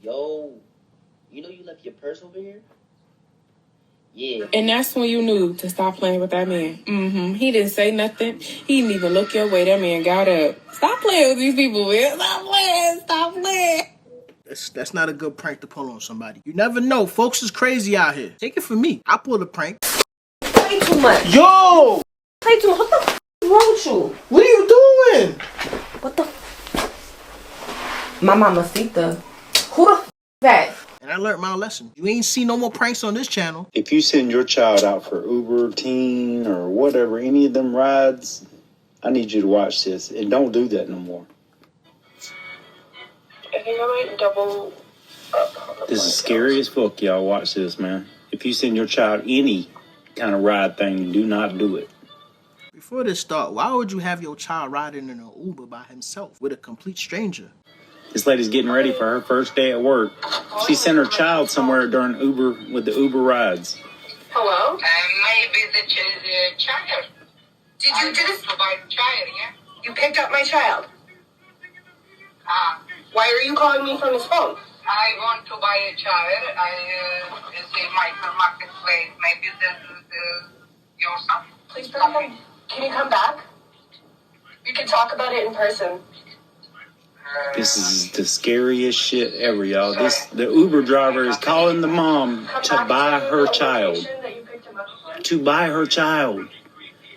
Yo, you know you left your purse over here? Yeah. And that's when you knew to stop playing with that man. He didn't say nothing. He didn't even look your way. That man got up. Stop playing with these people, man. Stop playing. Stop playing. That's not a good prank to pull on somebody. You never know. Folks is crazy out here. Take it from me. I pulled a prank. Play too much. Yo! Play too much. What the f is wrong with you? What are you doing? What the f? My mamacita. Who the f is that? And I learned my lesson. You ain't seen no more pranks on this channel. If you send your child out for Uber, Teen, or whatever, any of them rides, I need you to watch this. And don't do that no more. I think I might double up. This is scary as fuck, y'all. Watch this, man. If you send your child any kind of ride thing, do not do it. Before this start, why would you have your child riding in an Uber by himself with a complete stranger? This lady's getting ready for her first day at work. She sent her child somewhere during Uber with the Uber rides. Hello? Maybe the child. Did you just provide child, yeah? You picked up my child? Why are you calling me from his phone? I want to buy a child. It's a marketplace. Maybe this is your son. Please bring him. Can you come back? We can talk about it in person. This is the scariest shit ever, y'all. The Uber driver is calling the mom to buy her child. To buy her child.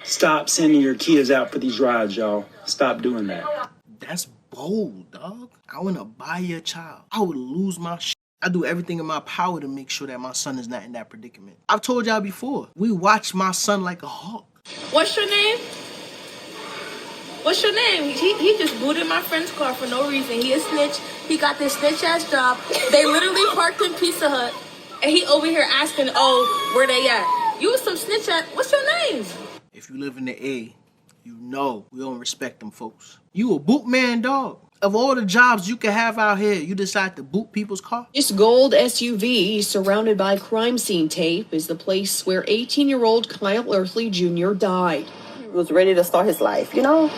Stop sending your kids out for these rides, y'all. Stop doing that. That's bold, dog. I want to buy your child. I would lose my shit. I do everything in my power to make sure that my son is not in that predicament. I've told y'all before, we watch my son like a hawk. What's your name? What's your name? He just booted my friend's car for no reason. He a snitch. He got this snitch ass job. They literally parked in Pizza Hut. And he over here asking, oh, where they at? You was some snitch ass. What's your name? If you live in the A, you know we don't respect them folks. You a boot man, dog. Of all the jobs you can have out here, you decide to boot people's car? This gold SUV, surrounded by crime scene tape, is the place where 18-year-old Kyle Earthley Jr. died. He was ready to start his life, you know?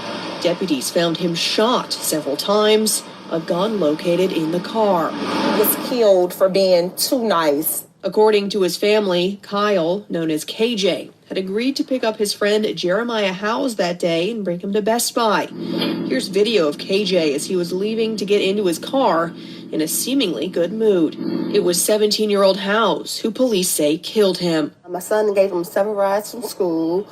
Deputies found him shot several times, a gun located in the car. He was killed for being too nice. According to his family, Kyle, known as KJ, had agreed to pick up his friend Jeremiah Howes that day and bring him to Best Buy. Here's video of KJ as he was leaving to get into his car in a seemingly good mood. It was 17-year-old Howes, who police say killed him. My son gave him 7 rides from school.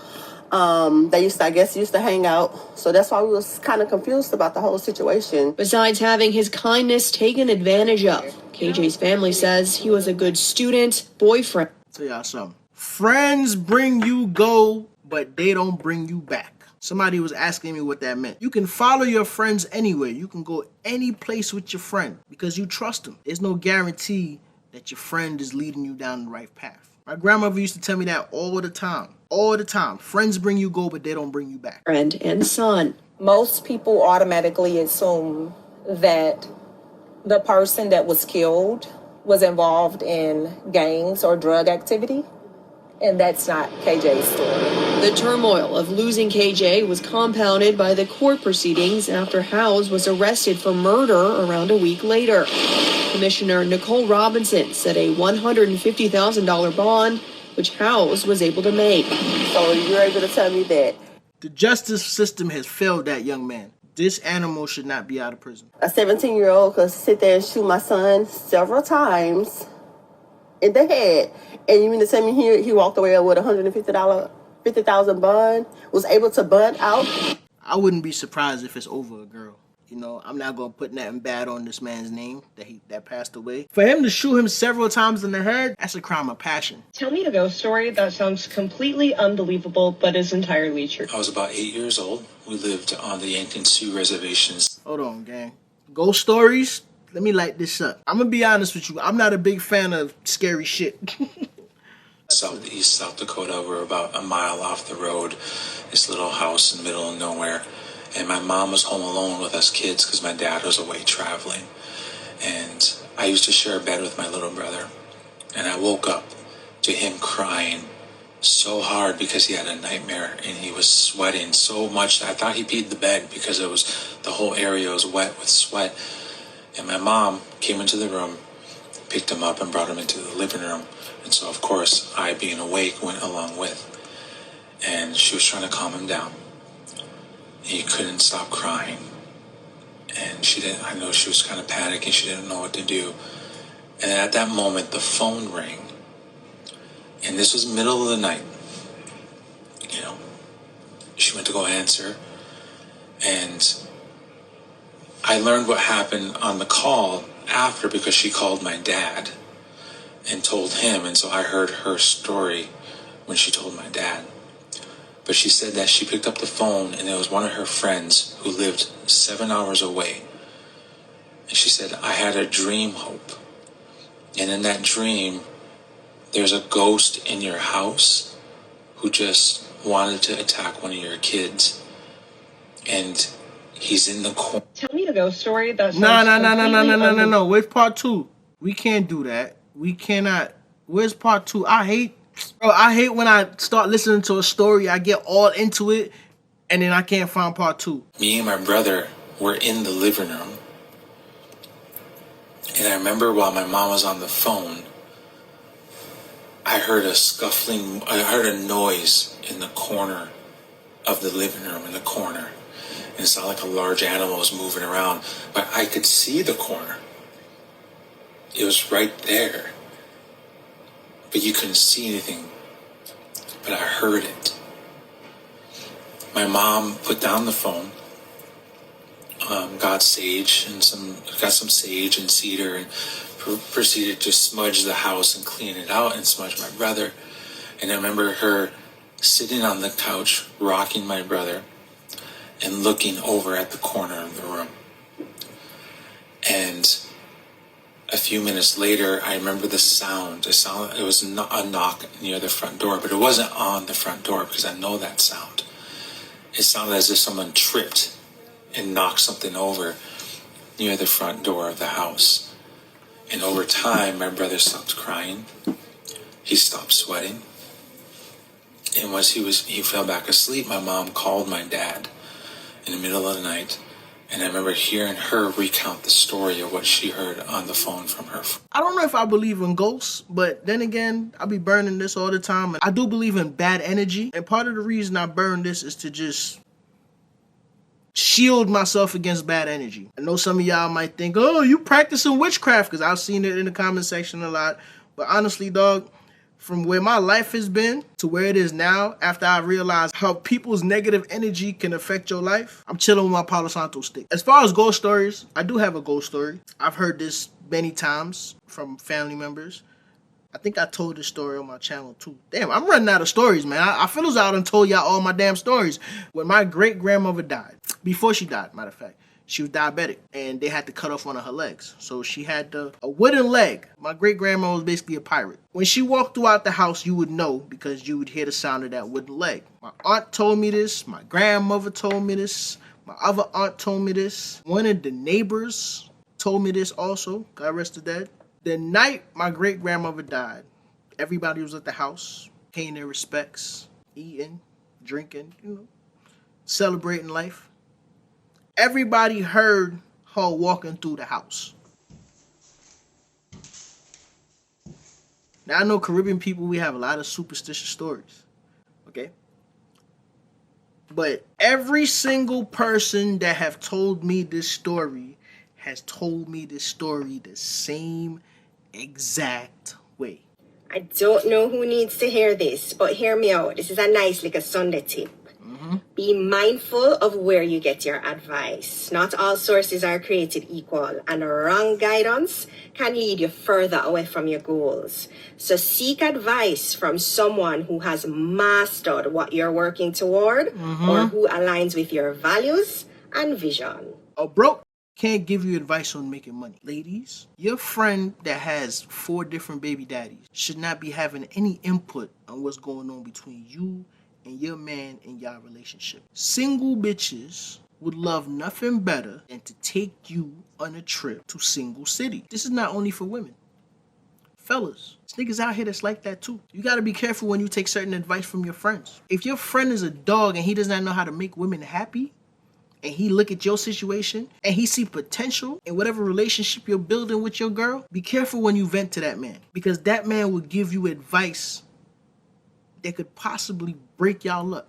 They used to hang out. So that's why we was kind of confused about the whole situation. Besides having his kindness taken advantage of, KJ's family says he was a good student, boyfriend. Tell y'all something. Friends bring you go, but they don't bring you back. Somebody was asking me what that meant. You can follow your friends anywhere. You can go any place with your friend because you trust them. There's no guarantee that your friend is leading you down the right path. My grandmother used to tell me that all the time. All the time. Friends bring you go, but they don't bring you back. Friend and son. Most people automatically assume that the person that was killed was involved in gangs or drug activity. And that's not KJ's story. The turmoil of losing KJ was compounded by the court proceedings after Howes was arrested for murder around a week later. Commissioner Nicole Robinson set a $150,000 bond, which Howes was able to make. So you're able to tell me that the justice system has failed that young man. This animal should not be out of prison. a 17-year-old could sit there and shoot my son several times in the head. And you mean to tell me he walked away with $150,000 bond, was able to bond out? I wouldn't be surprised if it's over a girl. You know, I'm not going to put nothing bad on this man's name that passed away. For him to shoot him several times in the head, that's a crime of passion. Tell me a ghost story that sounds completely unbelievable, but is entirely true. I was about 8 years old. We lived on the Yankton Sioux reservations. Hold on, gang. Ghost stories? Let me light this up. I'm going to be honest with you. I'm not a big fan of scary shit. Southeast South Dakota. We're about a mile off the road. This little house in the middle of nowhere. And my mom was home alone with us kids because my dad was away traveling. And I used to share a bed with my little brother. And I woke up to him crying so hard because he had a nightmare and he was sweating so much. I thought he peed the bed because the whole area was wet with sweat. And my mom came into the room, picked him up, and brought him into the living room. And so, of course, I, being awake, went along with. And she was trying to calm him down. He couldn't stop crying. And I know she was kind of panicking. She didn't know what to do. And at that moment, the phone rang. And this was middle of the night. She went to go answer. And I learned what happened on the call after because she called my dad and told him. And so I heard her story when she told my dad. But she said that she picked up the phone and it was one of her friends who lived 7 hours away. And she said, I had a dream, Hope. And in that dream, there's a ghost in your house who just wanted to attack one of your kids. And he's in the corner. Tell me the ghost story. That sounds No. Where's part 2? We can't do that. We cannot. Where's part 2? I hate when I start listening to a story, I get all into it, and then I can't find part 2. Me and my brother were in the living room. And I remember while my mom was on the phone, I heard a noise in the corner of the living room, in the corner. And it sounded like a large animal was moving around. But I could see the corner. It was right there. But you couldn't see anything. But I heard it. My mom put down the phone, got some sage and cedar, and proceeded to smudge the house and clean it out and smudge my brother. And I remember her sitting on the couch, rocking my brother, and looking over at the corner of the room. And a few minutes later, I remember the sound. It was a knock near the front door, but it wasn't on the front door because I know that sound. It sounded as if someone tripped and knocked something over near the front door of the house. And over time, my brother stopped crying. He stopped sweating. And once he fell back asleep, my mom called my dad in the middle of the night. And I remember hearing her recount the story of what she heard on the phone from her. I don't know if I believe in ghosts, but then again, I be burning this all the time. And I do believe in bad energy. And part of the reason I burn this is to just shield myself against bad energy. I know some of y'all might think, oh, you practicing witchcraft, because I've seen it in the comment section a lot. But honestly, dog, from where my life has been to where it is now, after I realized how people's negative energy can affect your life, I'm chilling with my Palo Santo stick. As far as ghost stories, I do have a ghost story. I've heard this many times from family members. I think I told this story on my channel too. Damn, I'm running out of stories, man. I feel as though I done told y'all all my damn stories. When my great-grandmother died, before she died, matter of fact, she was diabetic, and they had to cut off one of her legs. So she had a wooden leg. My great-grandma was basically a pirate. When she walked throughout the house, you would know because you would hear the sound of that wooden leg. My aunt told me this. My grandmother told me this. My other aunt told me this. One of the neighbors told me this also. God rest her dead. The night my great-grandmother died, everybody was at the house, paying their respects, eating, drinking, celebrating life. Everybody heard her walking through the house. Now, I know Caribbean people, we have a lot of superstitious stories, okay? But every single person that have told me this story has told me this story the same exact way. I don't know who needs to hear this, but hear me out. This is a nice little Sunday tip. Be mindful of where you get your advice. Not all sources are created equal, and wrong guidance can lead you further away from your goals. So seek advice from someone who has mastered what you're working toward or who aligns with your values and vision. A broke can't give you advice on making money. Ladies, your friend that has 4 different baby daddies should not be having any input on what's going on between you and your man in your relationship. Single bitches would love nothing better than to take you on a trip to Single City. This is not only for women. Fellas, there's niggas out here that's like that too. You gotta be careful when you take certain advice from your friends. If your friend is a dog and he does not know how to make women happy, and he look at your situation and he see potential in whatever relationship you're building with your girl, be careful when you vent to that man, because that man will give you advice that could possibly break y'all up.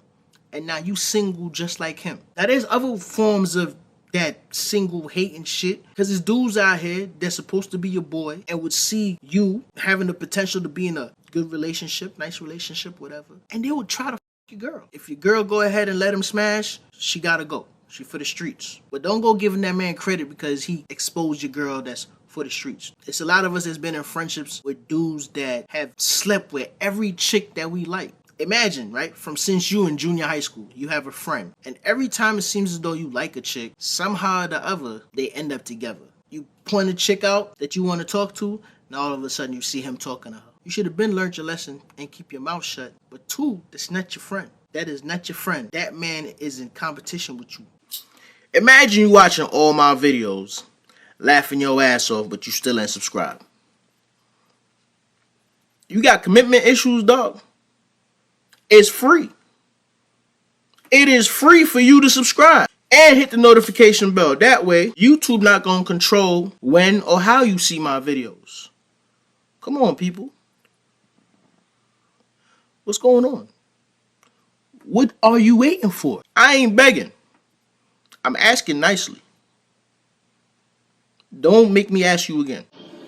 And now you single just like him. Now there's other forms of that single hating shit, because there's dudes out here that's supposed to be your boy and would see you having the potential to be in a good relationship, nice relationship, whatever, and they would try to your girl. If your girl go ahead and let him smash, she gotta go. She for the streets. But don't go giving that man credit because he exposed your girl that's for the streets. It's a lot of us that's been in friendships with dudes that have slept with every chick that we like. Imagine, right, from since you in junior high school, you have a friend, and every time it seems as though you like a chick, somehow or the other, they end up together. You point a chick out that you want to talk to, and all of a sudden you see him talking to her. You should have been learned your lesson and keep your mouth shut. But 2, that's not your friend. That is not your friend. That man is in competition with you. Imagine you watching all my videos, laughing your ass off, but you still ain't subscribed. You got commitment issues, dog? It's free. It is free for you to subscribe and hit the notification bell. That way, YouTube not gonna control when or how you see my videos. Come on, people. What's going on? What are you waiting for? I ain't begging. I'm asking nicely. Don't make me ask you again.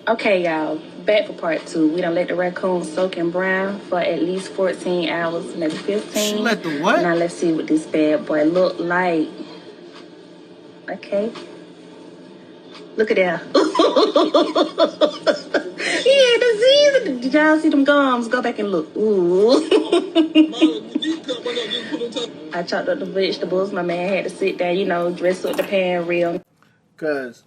Okay, y'all, back for part 2. We done let the raccoon soak in brown for at least 14 hours, maybe 15. She let the what? Now let's see what this bad boy look like. Okay. Look at that. Yeah, disease. Did y'all see them gums? Go back and look. Ooh. I chopped up the vegetables. My man had to sit there, dress up the pan real. Because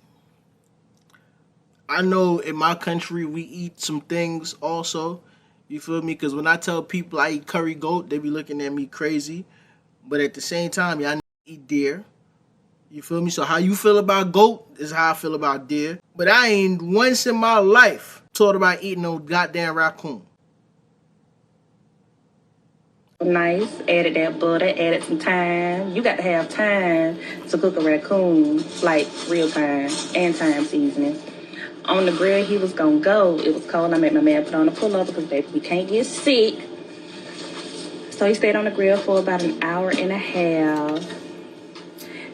I know in my country we eat some things also. You feel me? Because when I tell people I eat curry goat, they be looking at me crazy. But at the same time, y'all eat deer. You feel me? So how you feel about goat is how I feel about deer. But I ain't once in my life thought about eating no goddamn raccoon. Nice. Added that butter, added some thyme. You got to have time to cook a raccoon, like real time and time seasoning. On the grill, he was going to go. It was cold. I made my man put on a pullover because, baby, we can't get sick. So he stayed on the grill for about an hour and a half.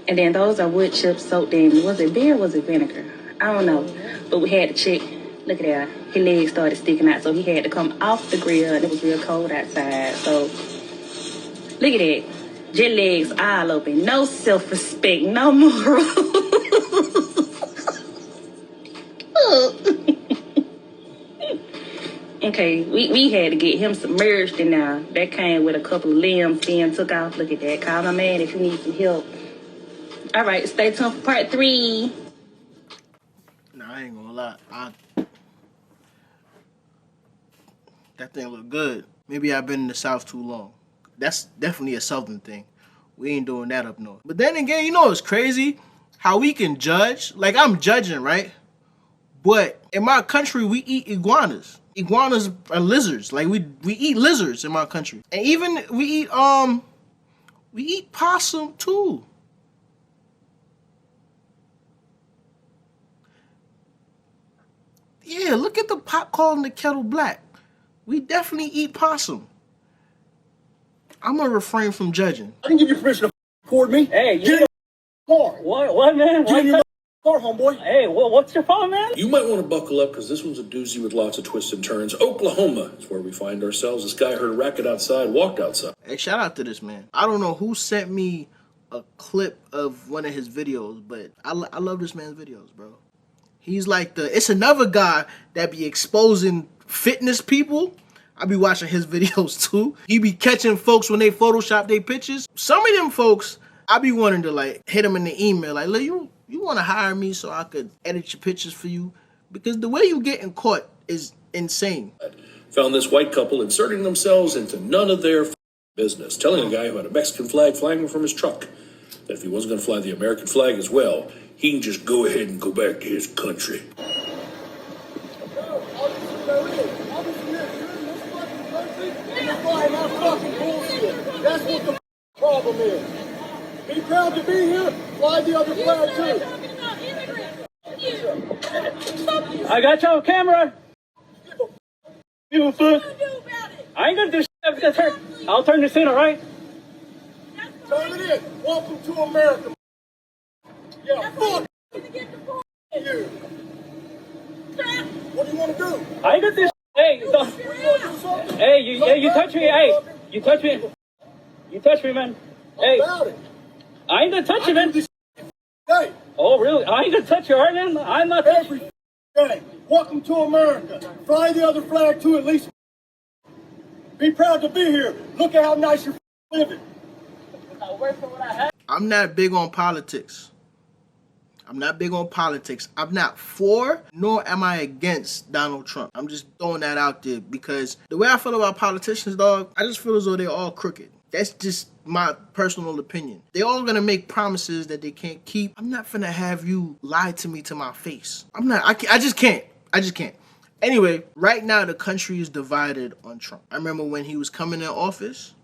And then those are wood chips soaked in, was it beer or was it vinegar? I don't know. But we had to check. Look at that. His legs started sticking out, so he had to come off the grill, and it was real cold outside. So, look at that. Jet legs all open. No self-respect. No moral. Okay, we had to get him submerged in there. That came with a couple of limbs being took off. Look at that. Call my man if you need some help. All right, stay tuned for part 3. Nah, I ain't gonna lie. That thing look good. Maybe I've been in the South too long. That's definitely a Southern thing. We ain't doing that up north. But then again, it's crazy how we can judge. Like, I'm judging, right? But in my country, we eat iguanas. Iguanas are lizards. Like, we eat lizards in my country. And even we eat possum too. Yeah, look at the pot calling the kettle black. We definitely eat possum. I'm gonna refrain from judging. I didn't give you permission to record me. Hey, get in your car. What, man? Get in your car, homeboy. Hey, what's your problem, man? You might want to buckle up because this one's a doozy with lots of twists and turns. Oklahoma is where we find ourselves. This guy heard a racket outside, walked outside. Hey, shout out to this man. I don't know who sent me a clip of one of his videos, but I love this man's videos, bro. He's like it's another guy that be exposing fitness people. I be watching his videos too. He be catching folks when they Photoshop their pictures. Some of them folks, I be wanting to hit them in the email. Like, look, you want to hire me so I could edit your pictures for you? Because the way you getting caught is insane. Found this white couple inserting themselves into none of their business, telling a guy who had a Mexican flag flying from his truck that if he wasn't going to fly the American flag as well, he can just go ahead and go back to his country. That's what the problem is. Be proud to be here. Fly the other flag too. I got you on camera. You fool. I ain't gonna do shit. I'll turn this in, all right? Turn it in. Welcome to America. Yeah, fuck you. What do you want to do? I ain't gonna do shit. Hey, hey, you touch me. Hey, you touch me. You touch me, man. Hey, I ain't gonna touch you, man. Hey. Oh, really? I ain't gonna touch you, all right, man? I'm not touching you. Hey, welcome to America. Fly the other flag too, at least. Be proud to be here. Look at how nice you're living. I'm not big on politics. I'm not big on politics. I'm not for, nor am I against Donald Trump. I'm just throwing that out there because the way I feel about politicians, dog, I just feel as though they're all crooked. That's just my personal opinion. They're all gonna make promises that they can't keep. I'm not finna have you lie to me to my face. I just can't. Anyway, right now the country is divided on Trump. I remember when he was coming in office,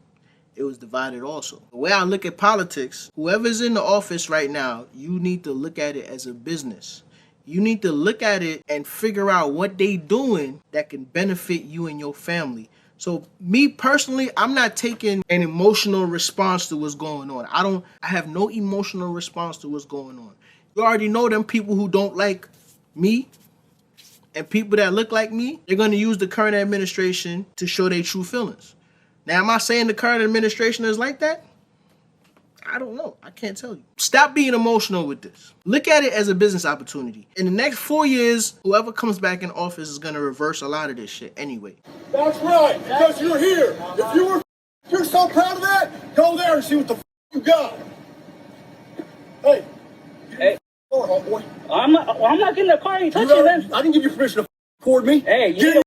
it was divided also. The way I look at politics, whoever's in the office right now, you need to look at it as a business. You need to look at it and figure out what they doing that can benefit you and your family. So me personally, I'm not taking an emotional response to what's going on. I have no emotional response to what's going on. You already know them people who don't like me and people that look like me, they're going to use the current administration to show their true feelings. Now, am I saying the current administration is like that? I don't know. I can't tell you. Stop being emotional with this. Look at it as a business opportunity. In the next 4 years, whoever comes back in office is going to reverse a lot of this shit anyway. That's right, because you're here. If you're so proud of that, go there and see what the you got. Hey. Car, homeboy. I'm not getting the car. You touch it, man. I didn't give you permission to record me. Hey, get in your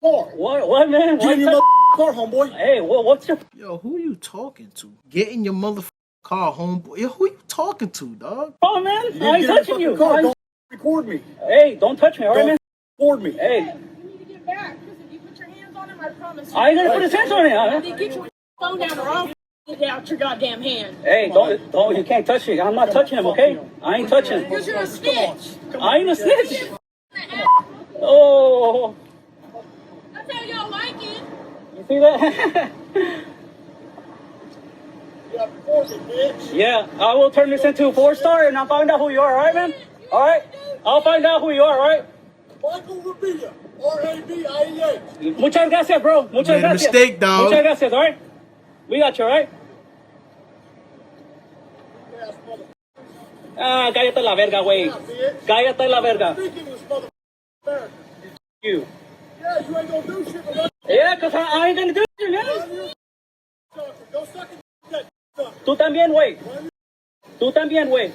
car. What, man? Get in your car, homeboy. Hey, what's your... Yo, who are you talking to? Get in your motherfucking car, homeboy. Yo, who are you talking to, dog? Oh, man. I ain't touching you. Car. Don't record me. Hey, don't touch me, all right, man? Record me. Hey. You need to get back, because if you put your hands on him, I promise you. I ain't gonna put his hands on him, man. Then get your phone down or I'll get out your goddamn hand. Hey, don't, you can't touch me. I'm not touching him, okay? I ain't touching him. Because you're a snitch. I ain't a snitch. Oh. That's how y'all like it. You see that? Yeah, I will turn this into a 4-star and I'll find out who you are, alright, man? Alright? I'll find out who you are, alright? Michael Rabia, R-A-B-I-E-H. Muchas gracias, bro. Muchas gracias. Made a mistake, dog. Muchas gracias, alright? We got you, alright? Ah, cállate la verga, güey. Cállate la verga. You. Yeah, you ain't gonna do shit with us. Yeah, because I ain't gonna do shit, man. Go suck it. Tú también, güey. Tú también, güey.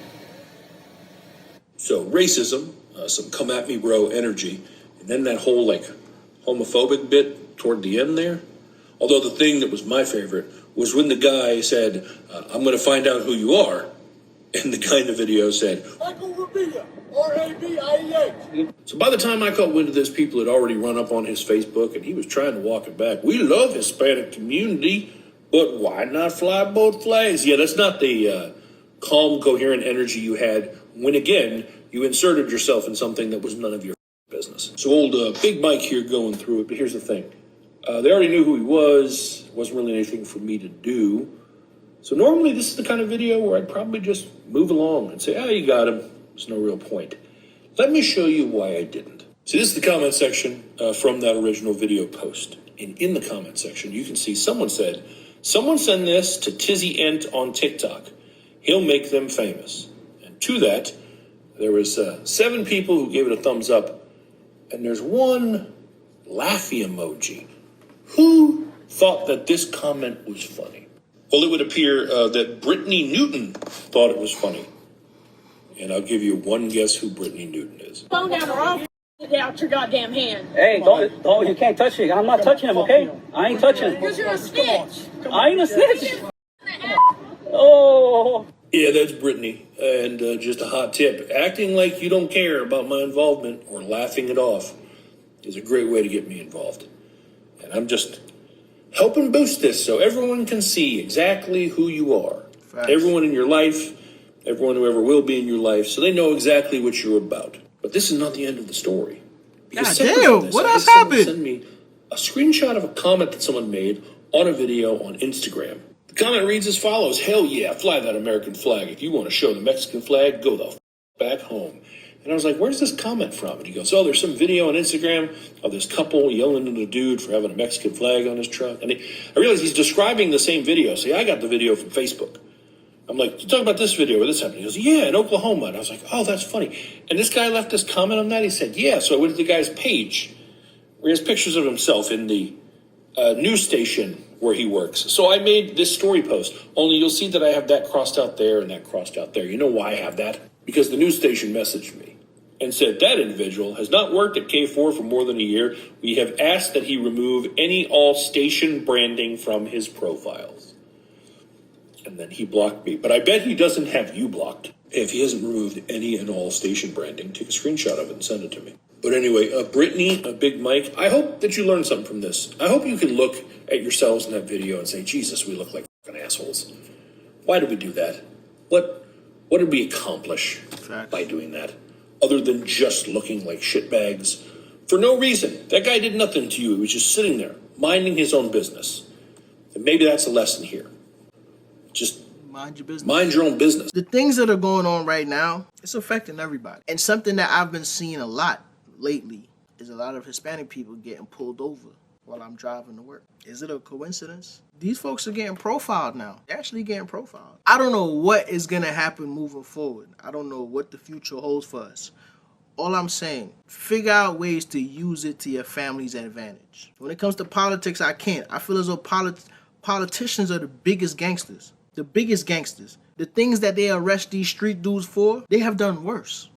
So racism, some come at me bro energy, and then that whole like homophobic bit toward the end there. Although the thing that was my favorite was when the guy said, I'm going to find out who you are. And the guy in the video said, Michael Rabia, R-A-B-I-E-H. So by the time I caught wind of this, people had already run up on his Facebook, and he was trying to walk it back. We love Hispanic community, but why not fly both flags? Yeah, that's not the calm, coherent energy you had when, again, you inserted yourself in something that was none of your business. So old Big Mike here going through it, but here's the thing. They already knew who he was. Wasn't really anything for me to do. So normally this is the kind of video where I'd probably just move along and say, you got him. There's no real point. Let me show you why I didn't. See, this is the comment section from that original video post. And in the comment section, you can see someone said, someone send this to Tizzy Ent on TikTok. He'll make them famous. And to that, there was 7 people who gave it a thumbs up. And there's one laughy emoji. Who thought that this comment was funny? Well, it would appear that Brittany Newton thought it was funny. And I'll give you one guess who Brittany Newton is. Phone down or I'll get out your goddamn hand. Hey, don't, you can't touch me. I'm not touching him, okay? I ain't touching him. Because you're a snitch. I ain't a snitch. Oh. Yeah, that's Brittany. And just a hot tip. Acting like you don't care about my involvement or laughing it off is a great way to get me involved. And I'm just helping boost this so everyone can see exactly who you are. Facts. Everyone in your life, everyone who ever will be in your life, so they know exactly what you're about. But this is not the end of the story. God damn, what else happened? Send me a screenshot of a comment that someone made on a video on Instagram. The comment reads as follows: hell yeah, fly that American flag. If you want to show the Mexican flag, go the back home. And I was like, where's this comment from? And he goes, oh, there's some video on Instagram of this couple yelling at a dude for having a Mexican flag on his truck. And I realized he's describing the same video. See, I got the video from Facebook. I'm like, you talking about this video where this happened? He goes, yeah, in Oklahoma. And I was like, oh, that's funny. And this guy left this comment on that. He said, yeah. So I went to the guy's page where he has pictures of himself in the news station where he works. So I made this story post, only you'll see that I have that crossed out there and that crossed out there. You know why I have that? Because the news station messaged me and said that individual has not worked at K4 for more than a year. We have asked that he remove any all station branding from his profiles. And then he blocked me. But I bet he doesn't have you blocked. If he hasn't removed any and all station branding, take a screenshot of it and send it to me. But anyway, Brittany, Big Mike, I hope that you learned something from this. I hope you can look at yourselves in that video and say, Jesus, we look like fucking assholes. Why did we do that? What did we accomplish by doing that? Other than just looking like shitbags for no reason. That guy did nothing to you. He was just sitting there, minding his own business. And maybe that's a lesson here. Just mind your business. Mind your own business. The things that are going on right now, it's affecting everybody. And something that I've been seeing a lot lately is a lot of Hispanic people getting pulled over while I'm driving to work. Is it a coincidence? These folks are getting profiled now. They're actually getting profiled. I don't know what is going to happen moving forward. I don't know what the future holds for us. All I'm saying, figure out ways to use it to your family's advantage. When it comes to politics, I can't. I feel as though politicians are the biggest gangsters. The biggest gangsters. The things that they arrest these street dudes for, they have done worse.